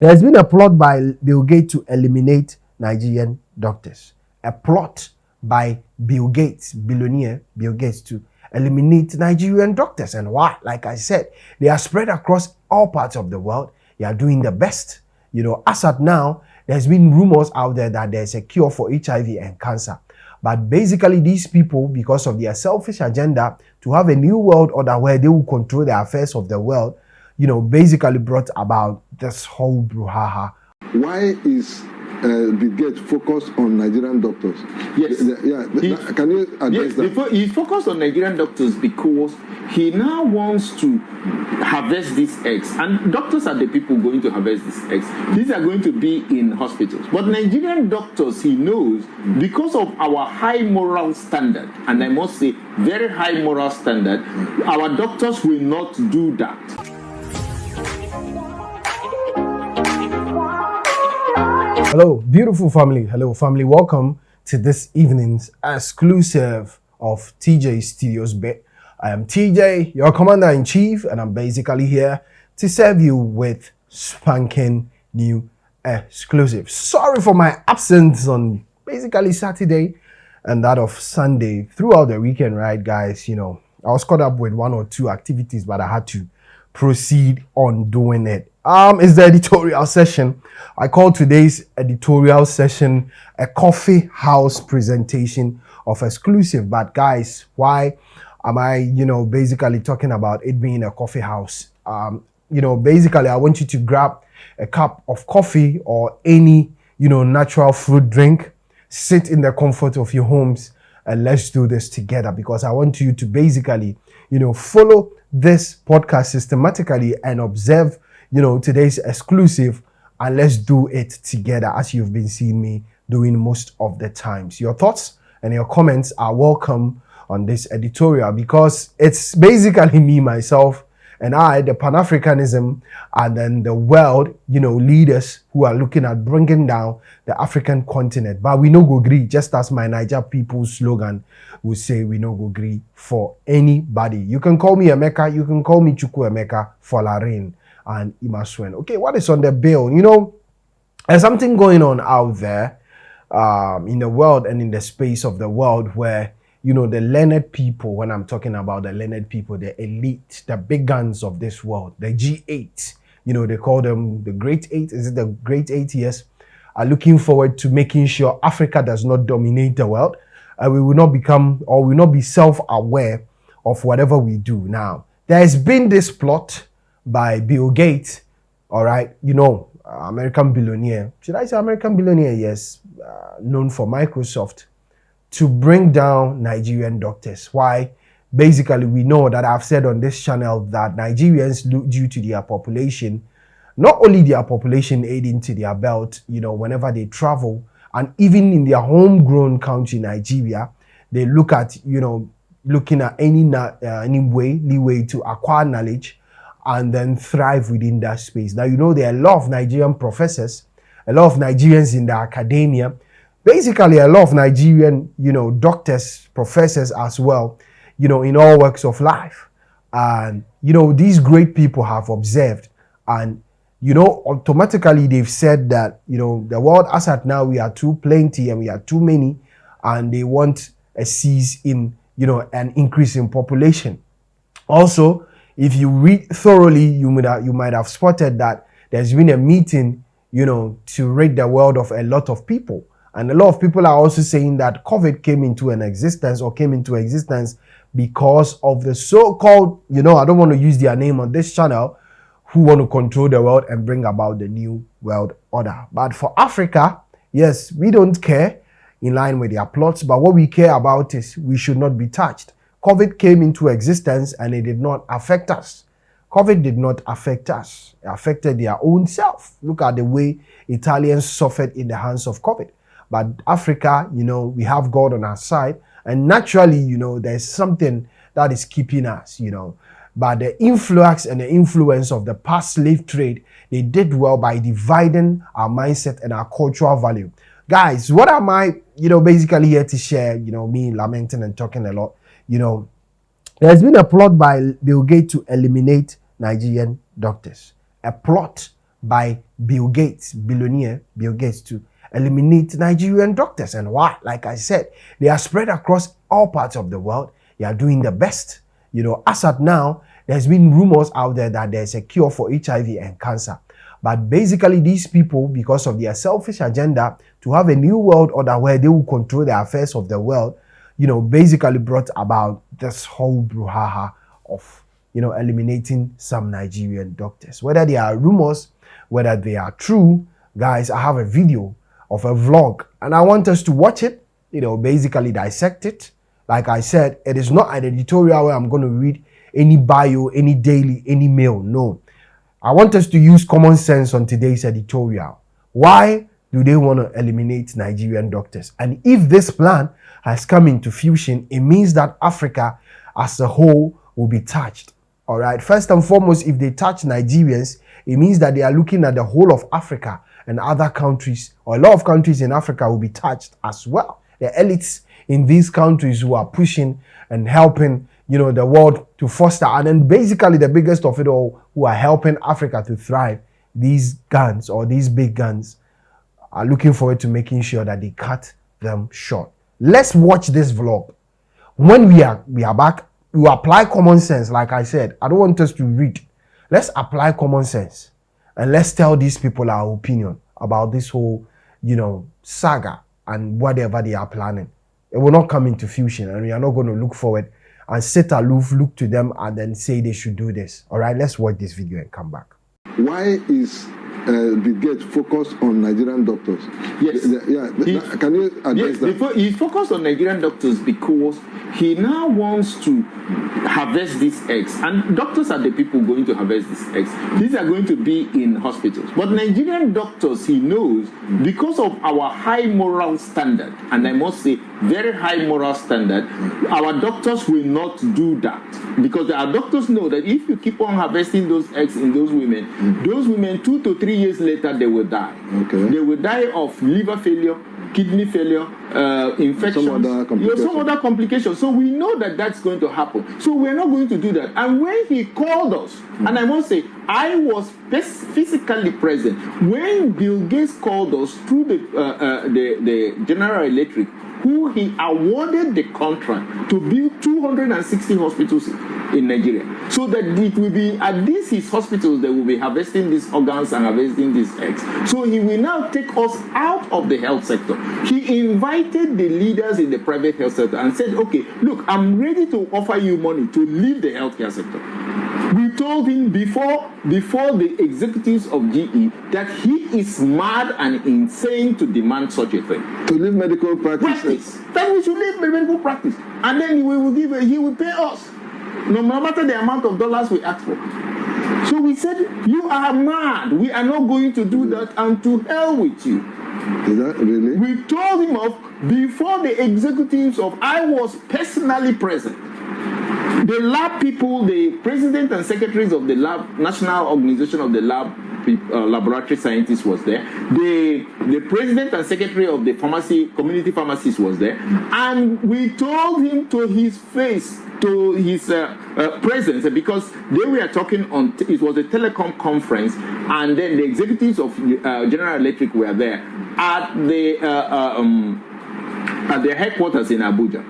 There's been a plot by Bill Gates to eliminate Nigerian doctors. A plot by Bill Gates, billionaire Bill Gates, to eliminate Nigerian doctors. And why? Like I said, they are spread across all parts of the world. They are doing the best. As at now, there's been rumors out there that there's a cure for HIV and cancer. But basically, these people, because of their selfish agenda to have a new world order where they will control the affairs of the world, basically brought about this whole brouhaha. Why is Bill Gates focused on Nigerian doctors? Yes. Can you address that? He focused on Nigerian doctors because he now wants to harvest these eggs. And doctors are the people going to harvest these eggs. These are going to be in hospitals. But Nigerian doctors, he knows, because of our high moral standard, and I must say, very high moral standard, our doctors will not do that. Hello, beautiful family. Hello, family. Welcome to this evening's exclusive of TJ Studios Bit. I am TJ, your commander-in-chief, and I'm basically here to serve you with spanking new exclusive. Sorry for my absence on basically Saturday and that of Sunday throughout the weekend, right, guys? I was caught up with one or two activities, but I had to proceed on doing it. It's the editorial session. I call today's editorial session a coffee house presentation of exclusive. But guys, why am I, basically talking about it being a coffee house? Basically I want you to grab a cup of coffee or any, natural fruit drink, sit in the comfort of your homes, and let's do this together, because I want you to basically, follow this podcast systematically and observe, today's exclusive, and let's do it together as you've been seeing me doing most of the times. Your thoughts and your comments are welcome on this editorial, because it's basically me, myself, and I, the Pan-Africanism, and then the world, leaders who are looking at bringing down the African continent. But we no go gree, just as my Niger people's slogan will say, we no go gree for anybody. You can call me Emeka, you can call me Chuku Emeka for Larin and Imaswen. Okay, what is on the bill? There's something going on out there in the world and in the space of the world where, the learned people, when I'm talking about the learned people, the elite, the big guns of this world, the G8, they call them the Great Eight. Is it the Great Eight? Yes. Are looking forward to making sure Africa does not dominate the world. We will not become, or will not be self-aware of whatever we do. Now, there's been this plot by Bill Gates, all right, American billionaire. Should I say American billionaire? Yes, known for Microsoft, to bring down Nigerian doctors. Why? Basically, we know that I've said on this channel that Nigerians, due to their population, not only their population aiding to their belt, whenever they travel, and even in their homegrown country, Nigeria, they look at, looking at any leeway to acquire knowledge and then thrive within that space. Now, there are a lot of Nigerian professors, a lot of Nigerians in the academia, basically a lot of Nigerian, doctors, professors as well, in all walks of life. And, these great people have observed, and, automatically they've said that, the world as at now, we are too plenty and we are too many, and they want a cease in, an increase in population. Also, if you read thoroughly, you might have spotted that there's been a meeting, to rid the world of a lot of people. And a lot of people are also saying that COVID came into existence because of the so-called, I don't want to use their name on this channel, who want to control the world and bring about the new world order. But for Africa, yes, we don't care in line with their plots, but what we care about is we should not be touched. COVID came into existence and it did not affect us. COVID did not affect us. It affected their own self. Look at the way Italians suffered in the hands of COVID. But Africa, we have God on our side. And naturally, there's something that is keeping us, But the influx and the influence of the past slave trade, they did well by dividing our mindset and our cultural value. Guys, what am I, basically here to share, me lamenting and talking a lot, There's been a plot by Bill Gates to eliminate Nigerian doctors. A plot by Bill Gates, billionaire Bill Gates, to eliminate Nigerian doctors. And why? Like I said, they are spread across all parts of the world. They are doing the best. You know, as at now, there's been rumors out there that there's a cure for HIV and cancer. But basically, these people, because of their selfish agenda to have a new world order where they will control the affairs of the world, you know, basically brought about this whole brouhaha of, you know, eliminating some Nigerian doctors. Whether they are rumors, whether they are true, guys, I have a video of a vlog and I want us to watch it, you know, basically dissect it. Like I said, it is not an editorial where I'm going to read any bio, any daily, any mail. No. I want us to use common sense on today's editorial. Why do they want to eliminate Nigerian doctors? And if this plan has come into fusion, it means that Africa as a whole will be touched. All right. First and foremost, if they touch Nigerians, it means that they are looking at the whole of Africa, and other countries, or a lot of countries in Africa, will be touched as well. The elites in these countries who are pushing and helping, you know, the world to foster, and then basically the biggest of it all, who are helping Africa to thrive, these guns or these big guns are looking forward to making sure that they cut them short. Let's watch this vlog. When we are back, we will apply common sense. Like I said, I don't want us to read. Let's apply common sense and let's tell these people our opinion about this whole, you know, saga and whatever they are planning. It will not come into fusion, and we are not going to look forward and sit aloof, look to them, and then say they should do this. All right, let's watch this video and come back. Why is Bill Gates focused on Nigerian doctors? Yes. Can you address that? He focused on Nigerian doctors because he now wants to harvest these eggs. And doctors are the people going to harvest these eggs. These are going to be in hospitals. But Nigerian doctors, he knows, because of our high moral standard, and I must say, very high moral standard, our doctors will not do that. Because our doctors know that if you keep on harvesting those eggs in those women 2 to 3 years later, they will die. Okay. They will die of liver failure, kidney failure, infections, some other complications. So we know that that's going to happen. So we're not going to do that. And when he called us, and I must say, I was physically present when Bill Gates called us through the General Electric, who he awarded the contract to build 260 hospitals in Nigeria. So that it will be at these his hospitals that will be harvesting these organs and harvesting these eggs. So he will now take us out of the health sector. He invited the leaders in the private health sector and said, okay, look, I'm ready to offer you money to leave the healthcare sector. We told him before the executives of GE that he is mad and insane to demand such a thing. To leave medical practice. Then we should leave medical practice. And then he will pay us, no matter the amount of dollars we ask for. So we said, you are mad. We are not going to do that, and to hell with you. Is that really? We told him off before the executives of, I was personally present. The lab people, the president and secretaries of the lab, National Organization of the Laboratory Scientists was there. The president and secretary of the community pharmacists was there. And we told him to his face, to his presence, because they were talking on, it was a telecom conference, and then the executives of General Electric were there at the headquarters in Abuja.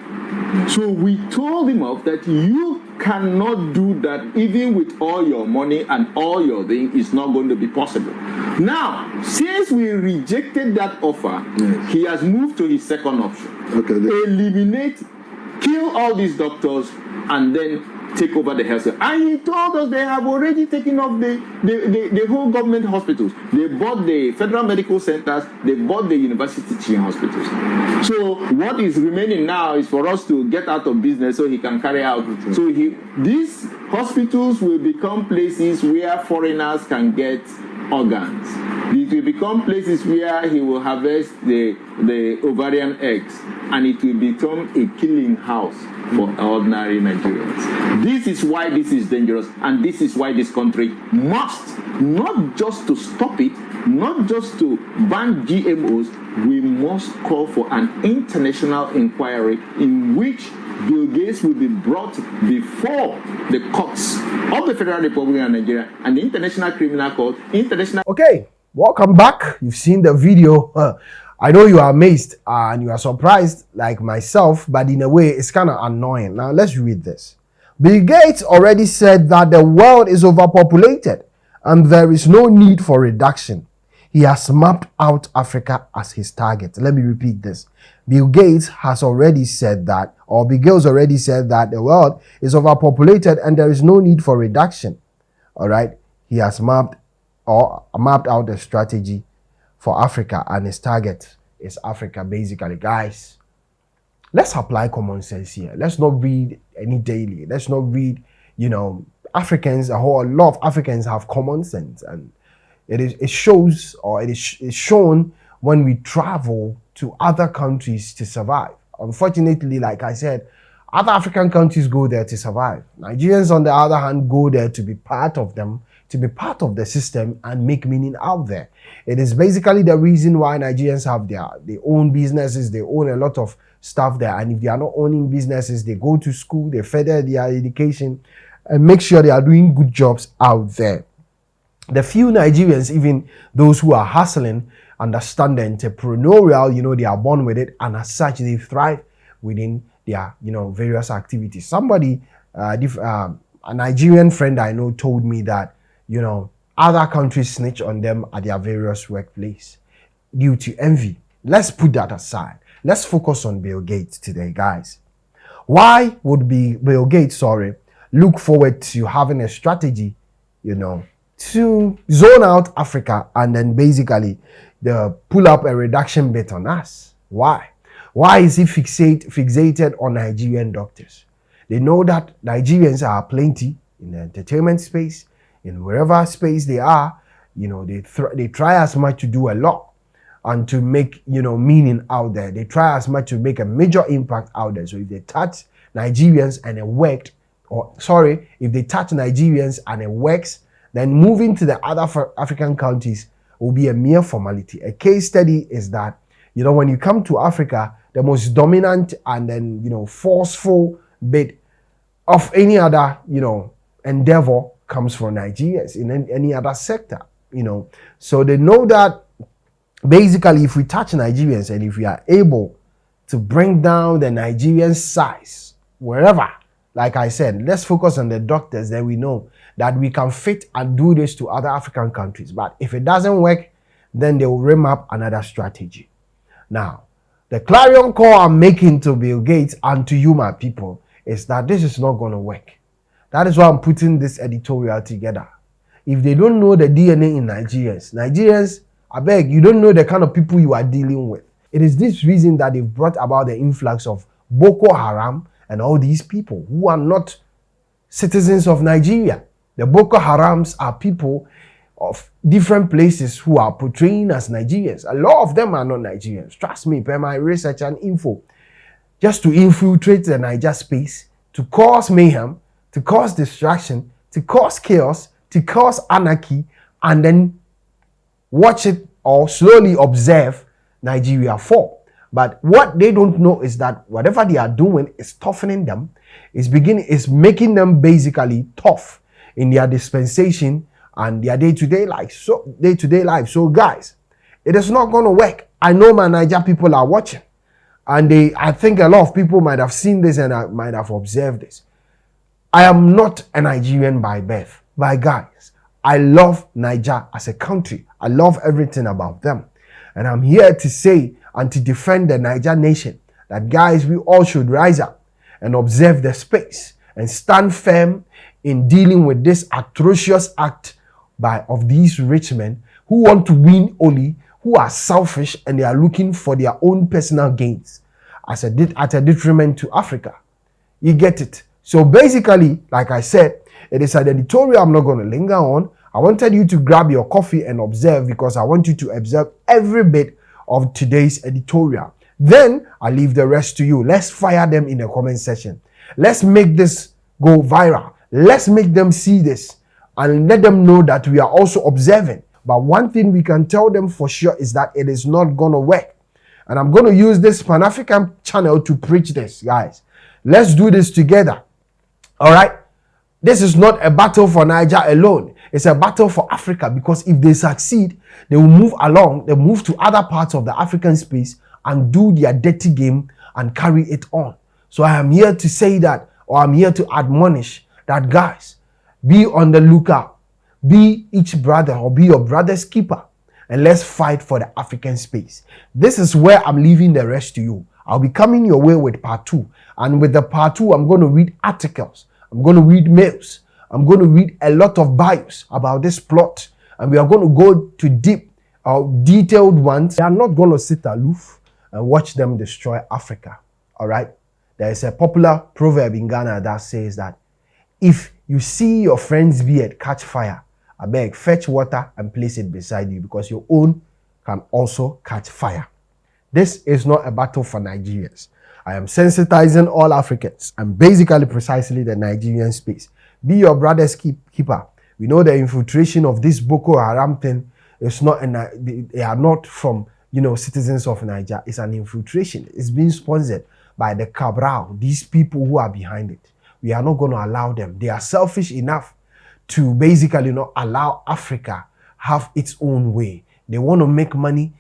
So we told him off that you cannot do that, even with all your money and all your thing, it's not going to be possible. Now, since we rejected that offer, yes, he has moved to his second option. Okay. Eliminate, kill all these doctors, and then take over the health sector. And he told us they have already taken off the whole government hospitals. They bought the federal medical centers, they bought the university teaching hospitals. So what is remaining now is for us to get out of business so he can carry out. So these hospitals will become places where foreigners can get organs. It will become places where he will harvest the ovarian eggs, and it will become a killing house for ordinary Nigerians. This is why this is dangerous, and this is why this country must, not just to stop it, not just to ban GMOs, we must call for an international inquiry in which Bill Gates will be brought before the courts of the Federal Republic of Nigeria and the International Criminal Court, International... Okay, welcome back. You've seen the video. I know you are amazed and you are surprised like myself, but in a way, it's kind of annoying. Now, let's read this. Bill Gates already said that the world is overpopulated and there is no need for reduction. He has mapped out Africa as his target. Let me repeat this. Bill Gates has already said that, or Bill Gates already said that the world is overpopulated and there is no need for reduction. All right. He has mapped out a strategy for Africa and his target is Africa, basically. Guys, let's apply common sense here. Let's not read any daily. Let's not read, Africans, a lot of Africans have common sense, and it shows, or it is shown when we travel to other countries to survive. Unfortunately, like I said, other African countries go there to survive. Nigerians, on the other hand, go there to be part of them, to be part of the system and make meaning out there. It is basically the reason why Nigerians have their own businesses, they own a lot of stuff there. And if they are not owning businesses, they go to school, they further their education and make sure they are doing good jobs out there. The few Nigerians, even those who are hustling, understand the entrepreneurial, they are born with it, and as such, they thrive within their, various activities. Somebody, a Nigerian friend I know told me that, other countries snitch on them at their various workplaces due to envy. Let's put that aside. Let's focus on Bill Gates today, guys. Why would Bill Gates, look forward to having a strategy, to zone out Africa and then basically pull up a reduction bet on us? Why? Why is he fixated on Nigerian doctors? They know that Nigerians are plenty in the entertainment space, in wherever space they are. They try as much to do a lot and to make, meaning out there. They try as much to make a major impact out there. So if they touch Nigerians and it worked, if they touch Nigerians and it works, then moving to the other African countries will be a mere formality. A case study is that, when you come to Africa, the most dominant and then, forceful bit of any other, endeavor comes from Nigerians in any other sector, So they know that basically if we touch Nigerians and if we are able to bring down the Nigerian size wherever, like I said, let's focus on the doctors, then we know that we can fit and do this to other African countries. But if it doesn't work, then they will remap another strategy. Now, the clarion call I'm making to Bill Gates and to you, my people, is that this is not going to work. That is why I'm putting this editorial together. If they don't know the DNA in Nigerians, I beg, you don't know the kind of people you are dealing with. It is this reason that they've brought about the influx of Boko Haram and all these people who are not citizens of Nigeria. The Boko Harams are people of different places who are portraying as Nigerians. A lot of them are not Nigerians. Trust me, per my research and info. Just to infiltrate the Niger space, to cause mayhem, to cause distraction, to cause chaos, to cause anarchy, and then watch it or slowly observe Nigeria fall. But what they don't know is that whatever they are doing is toughening them, is making them basically tough in their dispensation and their day-to-day life. So guys, it is not going to work. I know my Niger people are watching, and I think a lot of people might have seen this and might have observed this. I am not a Nigerian by birth, but guys, I love Niger as a country. I love everything about them. And I'm here to say and to defend the Niger nation that, guys, we all should rise up and observe the space and stand firm in dealing with this atrocious act of these rich men who want to win only, who are selfish, and they are looking for their own personal gains at a detriment to Africa. You get it? So basically, like I said, it is an editorial I'm not going to linger on. I wanted you to grab your coffee and observe, because I want you to observe every bit of today's editorial. Then I leave the rest to you. Let's fire them in the comment section. Let's make this go viral. Let's make them see this and let them know that we are also observing. But one thing we can tell them for sure is that it is not going to work. And I'm going to use this Pan-African channel to preach this, guys. Let's do this together. All right? This is not a battle for Niger alone. It's a battle for Africa, because if they succeed, they will move along, they move to other parts of the African space and do their dirty game and carry it on. So I am here to say that, or I'm here to admonish that, guys, be on the lookout. Be each brother, or be your brother's keeper, and let's fight for the African space. This is where I'm leaving the rest to you. I'll be coming your way with part 2. And with the part 2, I'm going to read articles. I'm going to read mails. I'm going to read a lot of bios about this plot. And we are going to go to deep, detailed ones. We are not going to sit aloof and watch them destroy Africa. All right? There is a popular proverb in Ghana that says that if you see your friend's beard catch fire, I beg, fetch water and place it beside you, because your own can also catch fire. This is not a battle for Nigerians. I am sensitizing all Africans, and basically precisely the Nigerian space. Be your brother's keeper. We know the infiltration of this Boko Haram thing is not, they are not from, citizens of Nigeria. It's an infiltration. It's being sponsored by the Cabral, these people who are behind it. We are not going to allow them. They are selfish enough to basically not allow Africa have its own way. They want to make money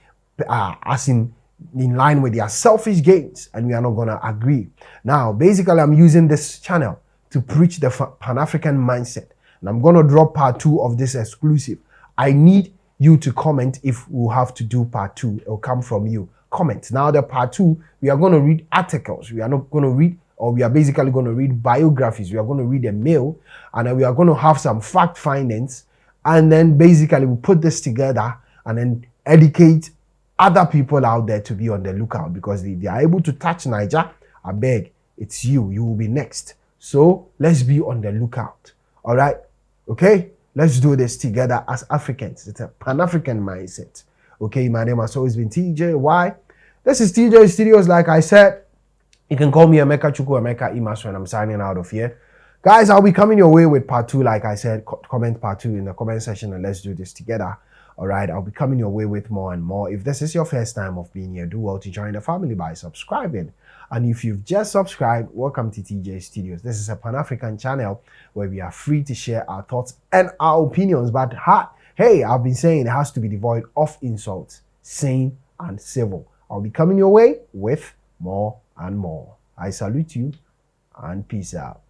as in line with their selfish gains, and we are not going to agree. Now, basically, I'm using this channel to preach the Pan-African mindset, and I'm going to drop part 2 of this exclusive. I need you to comment if we'll have to do part 2. It'll come from you. Comment. Now, the part 2, we are going to read articles. We are not going to read, or we are basically going to read biographies. We are going to read a mail, and then we are going to have some fact findings, and then basically we put this together and then educate other people out there to be on the lookout, because if they are able to touch Niger, I beg, it's you will be next. So let's be on the lookout. All right? Okay? Let's do this together as Africans. It's a Pan-African mindset. Okay, my name has always been TJ. Why? This is TJ Studios. Like I said, you can call me Emeka Chukwu, Emeka Imas, when I'm signing out of here. Guys, I'll be coming your way with part 2. Like I said, comment part 2 in the comment section, and let's do this together. All right, I'll be coming your way with more and more. If this is your first time of being here, do well to join the family by subscribing. And if you've just subscribed, welcome to TJ Studios. This is a Pan-African channel where we are free to share our thoughts and our opinions. But hey, I've been saying it has to be devoid of insults, sane and civil. I'll be coming your way with more and more. I salute you and peace out.